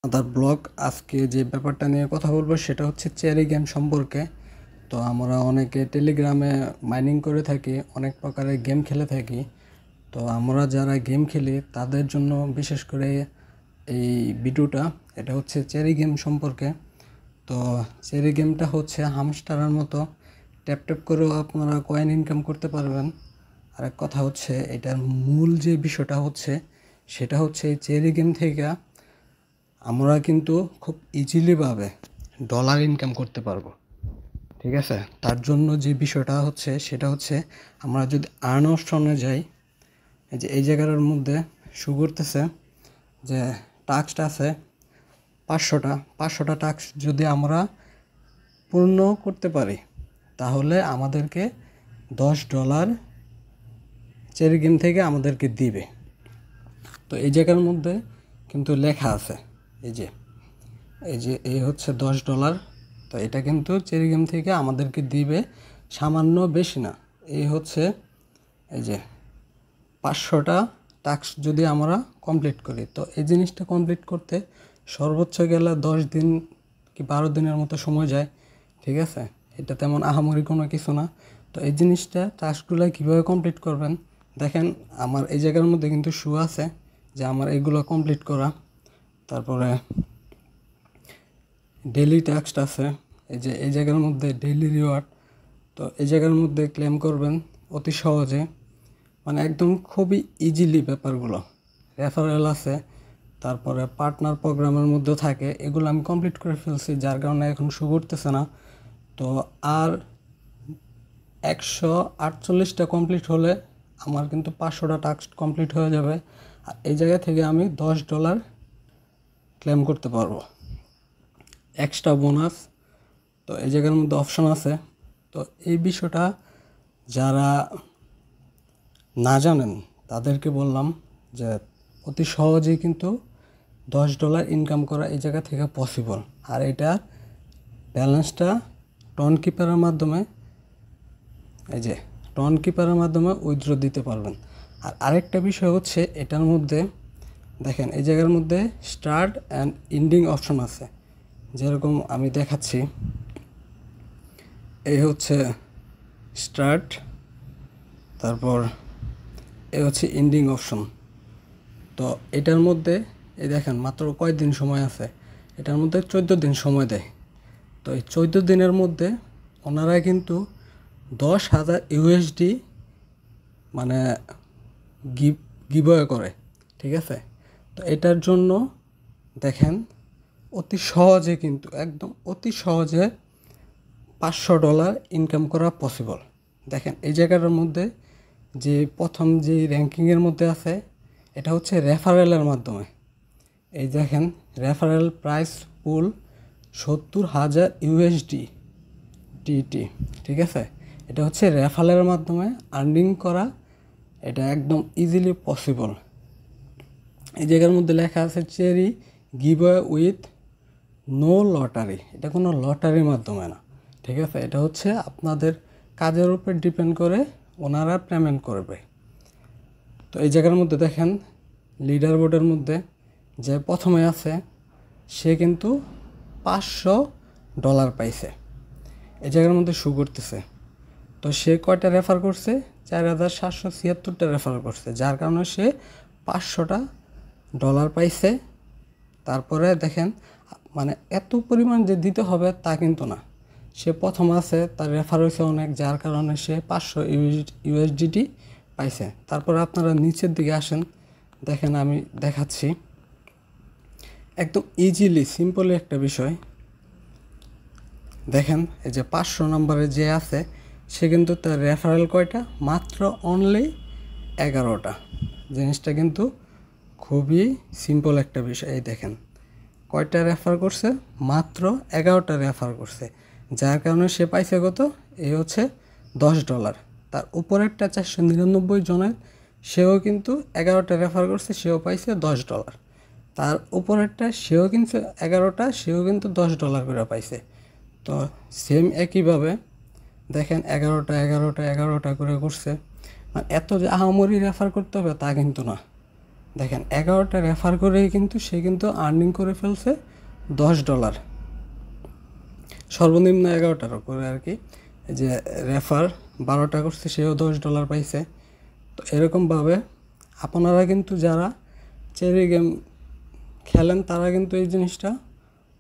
আদার blog আজকে যে ব্যাপারটা নিয়ে কথা বলবো সেটা হচ্ছে চেরি গেম সম্পর্কে। তো আমরা অনেকে টেলিগ্রামে মাইনিং করে থাকি, অনেক প্রকারের গেম খেলে থাকি। তো আমরা যারা গেম খেলি তাদের জন্য বিশেষ করে এই ভিডিওটা, এটা হচ্ছে চেরি গেম সম্পর্কে। তো চেরি গেমটা হচ্ছে হামস্টারের মতো, ট্যাপ ট্যাপ করেও আপনারা কয়েন ইনকাম করতে পারবেন। আরেক কথা হচ্ছে এটার মূল যে বিষয়টা হচ্ছে সেটা হচ্ছে এই চেরি গেম থেকে আমরা কিন্তু খুব ইজিলিভাবে ডলার ইনকাম করতে পারবো। ঠিক আছে, তার জন্য যে বিষয়টা হচ্ছে সেটা হচ্ছে আমরা যদি আর্ন অপশনে যাই, এই যে এই জায়গাটার মধ্যে শো করতেছে যে টাস্ক আছে 500টা টাস্ক যদি আমরা পূর্ণ করতে পারি তাহলে আমাদেরকে $10 চেরি গেম থেকে আমাদেরকে দিবে। তো এই জায়গার মধ্যে কিন্তু লেখা আছে এই হচ্ছে $10। তো এটা কিন্তু চেরি গেম থেকে আমাদেরকে দিবে, সামান্য, বেশি না। এই হচ্ছে এই যে 500টা টাস্ক যদি আমরা কমপ্লিট করি, তো এই জিনিসটা কমপ্লিট করতে সর্বোচ্চ গেলে 10 দিন কি 12 দিনের মতো সময় যায়। ঠিক আছে, এটা তেমন আহামরি কোনো কিছু না। তো এই জিনিসটা টাস্কগুলো কীভাবে কমপ্লিট করবেন দেখেন, আমার এই জায়গার মধ্যে কিন্তু শো আছে যে আমার এগুলো কমপ্লিট করা। তারপরে ডেইলি টাস্ক আছে, এই যে এই জায়গার মধ্যে ডেইলি রিওয়ার্ড। তো এই জায়গার মধ্যে ক্লেম করবেন অতি সহজে, মানে একদম খুবই ইজিলি ব্যাপারগুলো। রেফারেল আছে, তারপরে পার্টনার প্রোগ্রামের মধ্যে থাকে, এগুলো আমি কমপ্লিট করে ফেলছি যার কারণে এখন শো করতেছে না। তো আর 148টা কমপ্লিট হলে আমার কিন্তু 500টা টাস্ক কমপ্লিট হয়ে যাবে। আর এই জায়গা থেকে আমি $10 ক্লেম করতে পারবো এক্সট্রা বোনাস। তো এই জায়গার মধ্যে অপশন আছে। তো এই বিষয়টা যারা না জানেন তাদেরকে বললাম যে অতি সহজেই কিন্তু $10 ইনকাম করা এই জায়গা থেকে পসিবল। আর এটা ব্যালেন্সটা টন কিপারের মাধ্যমে, এই যে টন কিপারের মাধ্যমে উইথড্র দিতে পারবেন। আর আরেকটা বিষয় হচ্ছে এটার মধ্যে দেখেন এই জায়গার মধ্যে স্টার্ট অ্যান্ড এন্ডিং অপশন আছে। যেরকম আমি দেখাচ্ছি, এই হচ্ছে স্টার্ট, তারপর এই হচ্ছে এন্ডিং অপশন। তো এটার মধ্যে এই দেখেন মাত্র কয়দিন সময় আছে, এটার মধ্যে 14 দিন সময় দেয়। তো এই 14 দিনের মধ্যে ওনারা কিন্তু 10,000 USD মানে গিভওয়ে করে। ঠিক আছে, তো এটার জন্য দেখেন অতি সহজে কিন্তু একদম অতি সহজে $500 ইনকাম করা পসিবল। দেখেন এই জায়গাটার মধ্যে যে প্রথম যে র্যাঙ্কিংয়ের মধ্যে আছে এটা হচ্ছে রেফারেলের মাধ্যমে। এই দেখেন রেফারেল প্রাইস পুল 70,000 USD টিটি। ঠিক আছে, এটা হচ্ছে রেফারেলের মাধ্যমে আর্নিং করা, এটা একদম ইজিলি পসিবল। এই জায়গার মধ্যে লেখা আছে cherry giveaway with no lottery, এটা কোনো লটারির মাধ্যমে না। ঠিক আছে, এটা হচ্ছে আপনাদের কাজের উপর ডিপেন্ড করে ওনারা পেমেন্ট করবে। তো এই জায়গার মধ্যে দেখেন লিডার বোর্ডের মধ্যে যে প্রথমে আছে সে কিন্তু $500 পাইছে, এই জায়গার মধ্যে শো করতেছে। তো সে কয়টা রেফার করছে? 4,776টা রেফার করছে, যার কারণে সে $500 পাইছে। তারপরে দেখেন মানে এত পরিমাণ যে দিতে হবে তা কিন্তু না, সে প্রথম আছে, তার রেফার হয়েছে অনেক, যার কারণে সে 500 USDT পাইছে। তারপরে আপনারা নিচের দিকে আসেন, দেখেন আমি দেখাচ্ছি একদম ইজিলি সিম্পলি একটা বিষয়। দেখেন এই যে 500 নম্বরে যে আছে সে কিন্তু তার রেফারেল কয়টা? মাত্র অনলি 11টা। জিনিসটা কিন্তু খুবই সিম্পল একটা বিষয়। এই দেখেন কয়টা রেফার করছে? মাত্র 11টা রেফার করছে, যার কারণে সে পাইছে কত? এই হচ্ছে $10। তার উপরেরটা 499 জনের, সেও কিন্তু 11টা রেফার করছে, সেও পাইছে $10। তার উপরেরটা সেও কিন্তু 11টা, সেও কিন্তু $10 করে পাইছে। তো সেম একইভাবে দেখেন 11টা করে করছে। মানে এত যে আহামরি রেফার করতে হবে তা কিন্তু না। দেখেন 11টা রেফার করেই কিন্তু সে কিন্তু আর্নিং করে ফেলছে $10, সর্বনিম্ন 11টার করে আর কি। এই যে রেফার 12টা করছে, সেও $10 পাইছে। তো এরকমভাবে আপনারা কিন্তু যারা চেরি গেম খেলেন তারা কিন্তু এই জিনিসটা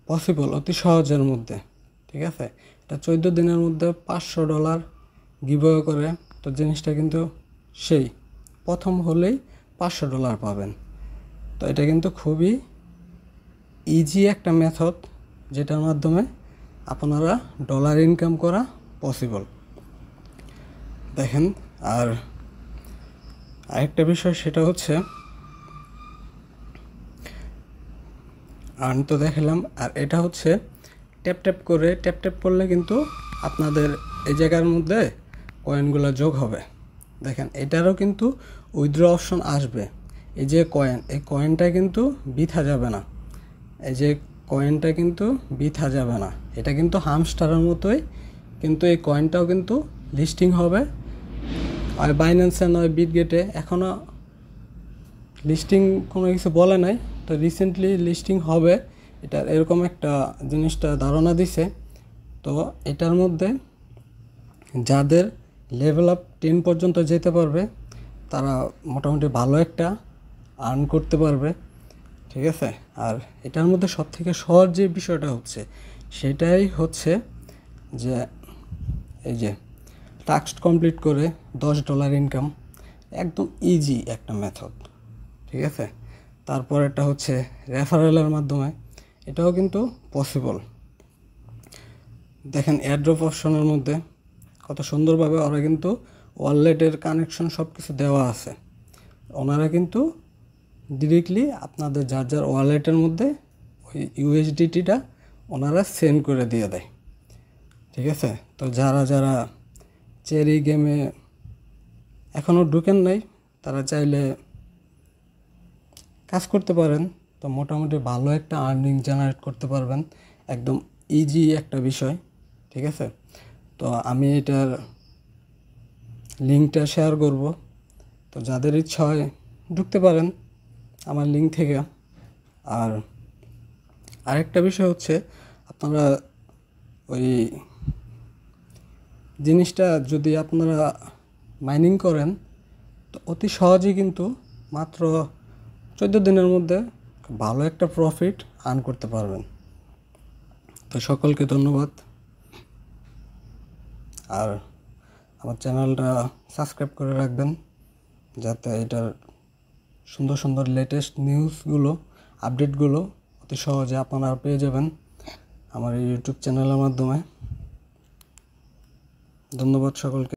পসিবল অতি সহজের মধ্যে, ঠিক আছে। এটা 14 দিনের মধ্যে $500 গিভঅ্যাওয়ে করে। তো জিনিসটা কিন্তু সেই প্রথম হলেই $500 পাবেন। তো এটা কিন্তু খুবই ইজি একটা মেথড, যেটার মাধ্যমে আপনারা ডলার ইনকাম করা পসিবল। দেখেন, আর আরেকটা বিষয় সেটা হচ্ছে আর্ন তো দেখালাম, আর এটা হচ্ছে ট্যাপ ট্যাপ করলে কিন্তু আপনাদের এই জায়গার মধ্যে কয়েনগুলো যোগ হবে। দেখেন, এটারও কিন্তু উইথড্র অপশন আসবে। এই যে কয়েন, এই কয়েনটা কিন্তু বৃথা যাবে না। এই যে কয়েনটা কিন্তু বৃথা যাবে না, এটা কিন্তু হামস্টারের মতোই কিন্তু এই কয়েনটাও কিন্তু লিস্টিং হবে। আর বাইন্যান্সে নয় বিটগেটে এখনও লিস্টিং কোনো কিছু বলে নাই, তো রিসেন্টলি লিস্টিং হবে এটার, এরকম একটা জিনিসটা ধারণা দিছে। তো এটার মধ্যে যাদের লেভেল আপ 10 পর্যন্ত যেতে পারবে তারা মোটামুটি ভালো একটা আর্ন করতে পারবে, ঠিক আছে। আর এটার মধ্যে সবথেকে সহজ যে বিষয়টা হচ্ছে সেটাই হচ্ছে যে এই যে টাস্ক কমপ্লিট করে $10 ইনকাম, একদম ইজি একটা মেথড, ঠিক আছে। তারপর এটা হচ্ছে রেফারেলের মাধ্যমে, এটাও কিন্তু পসিবল। দেখেন এয়ারড্রপ অপশনের মধ্যে কত সুন্দরভাবে ওরা কিন্তু ওয়ালেটের কানেকশন সব কিছু দেওয়া আছে। ওনারা কিন্তু ডিরেক্টলি আপনাদের যার যার ওয়ালেটের মধ্যে ওই ইউএসডিটিটা ওনারা সেন্ড করে দিয়ে দেয়, ঠিক আছে। তো যারা যারা চেরি গেমে এখনও ঢুকেন নাই তারা চাইলে কাজ করতে পারেন। তো মোটামুটি ভালো একটা আর্নিং জেনারেট করতে পারবেন, একদম ইজি একটা বিষয়, ঠিক আছে। তো আমি এটার লিঙ্কটা শেয়ার করব, তো যাদের ইচ্ছা হয় ঢুকতে পারেন আমার লিঙ্ক থেকে। আর আরেকটা বিষয় হচ্ছে আপনারা ওই জিনিসটা যদি আপনারা মাইনিং করেন তো অতি সহজেই কিন্তু মাত্র 14 দিনের মধ্যে ভালো একটা প্রফিট আর্ন করতে পারবেন। তো সকলকে ধন্যবাদ, আর আমার চ্যানেলটা সাবস্ক্রাইব করে রাখবেন যাতে এটার সুন্দর সুন্দর লেটেস্ট নিউজগুলো, আপডেটগুলো অতি সহজে আপনারা পেয়ে যাবেন আমার এই ইউটিউব চ্যানেলের মাধ্যমে। ধন্যবাদ সকলকে।